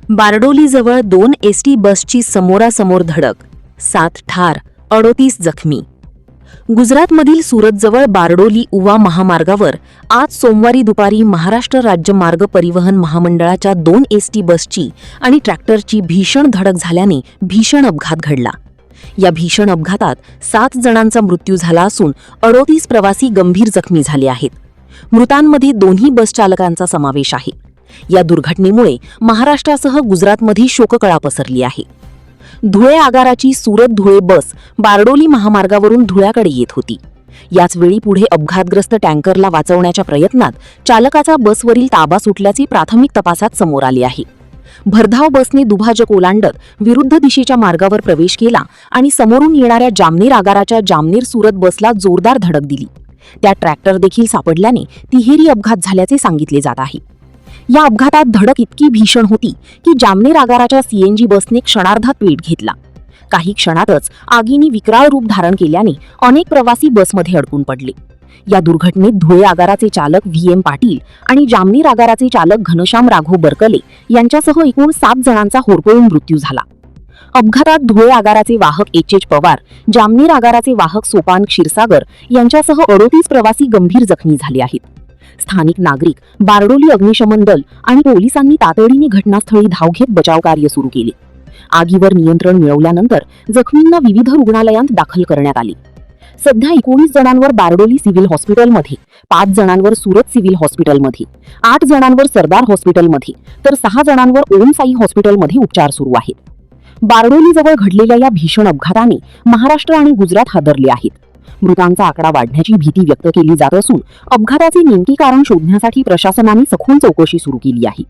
बारडोलीजवळ 2 ST बसची समोरासमोर धडक, 7 ठार, 38 जखमी. गुजरातमधील सुरतजवळ बारडोली उवा महामार्गावर आज सोमवारी दुपारी महाराष्ट्र राज्य मार्ग परिवहन महामंडळाच्या 2 एसटी बसची आणि ट्रॅक्टरची भीषण धडक झाल्याने भीषण अपघात घडला. या भीषण अपघातात 7 जणांचा मृत्यू झाला असून 38 प्रवासी गंभीर जखमी झाले आहेत. मृतांमध्ये दोन्ही बस चालकांचा समावेश आहे. या दुर्घटनेमुळे महाराष्ट्रासह गुजरातमध्ये शोककळा पसरली आहे. धुळे आगाराची सुरत धुळे बस बारडोली महामार्गावरून धुळ्याकडे येत होती. याच वेळी पुढे अपघातग्रस्त टँकरला वाचवण्याच्या प्रयत्नात चालकाचा बसवरील ताबा सुटल्याचे प्राथमिक तपासात समोर आले आहे. भरधाव बसने दुभाजक ओलांडत विरुद्ध दिशेच्या मार्गावर प्रवेश केला आणि समोरून येणाऱ्या जामनेर आगाराच्या जामनेर सुरत बसला जोरदार धडक दिली. त्या ट्रॅक्टर देखील सापडल्याने तिहेरी अपघात झाल्याचे सांगितले जात आहे. या अपघातात धडक इतकी भीषण होती की जामनेर आगाराच्या सीएनजी बसने क्षणार्धात पेट घेतला. काही क्षणातच आगीने विकराळ रूप धारण केल्याने अनेक प्रवासी बसमध्ये अडकून पडले. या दुर्घटनेत धुळे आगाराचे चालक व्ही.एम. पाटील आणि जामनेर आगाराचे चालक घनश्याम राघव बरकले यांच्यासह एकूण 7 जणांचा होरपळून मृत्यू झाला. अपघातात धुळे आगाराचे वाहक एच. पवार, जामनेर आगाराचे वाहक सोपान क्षीरसागर यांच्यासह 38 प्रवासी गंभीर जखमी झाले आहेत. स्थानिक नागरिक, बारडोली अग्निशमन दल आणि पोलिसांनी तातडीने घटनास्थळी धाव घेत बचावकार्य सुरू केले. आगीवर नियंत्रण मिळवल्यानंतर जखमींना विविध रुग्णालयात दाखल करण्यात आले. सध्या 19 जणांवर बारडोली सिव्हिल हॉस्पिटलमध्ये, 5 जणांवर सुरत सिव्हिल हॉस्पिटलमध्ये, 8 जणांवर सरदार हॉस्पिटलमध्ये तर 6 जणांवर ओम साई हॉस्पिटलमध्ये उपचार सुरू आहेत. बारडोलीजवळ घडलेल्या या भीषण अपघाताने महाराष्ट्र आणि गुजरात हादरले आहेत. मृतांचा आकडा वाढण्याची भीती व्यक्त केली जात असून अपघाताचे नेमके कारण शोधण्यासाठी प्रशासनाने सखोल चौकशी सुरू केली आहे.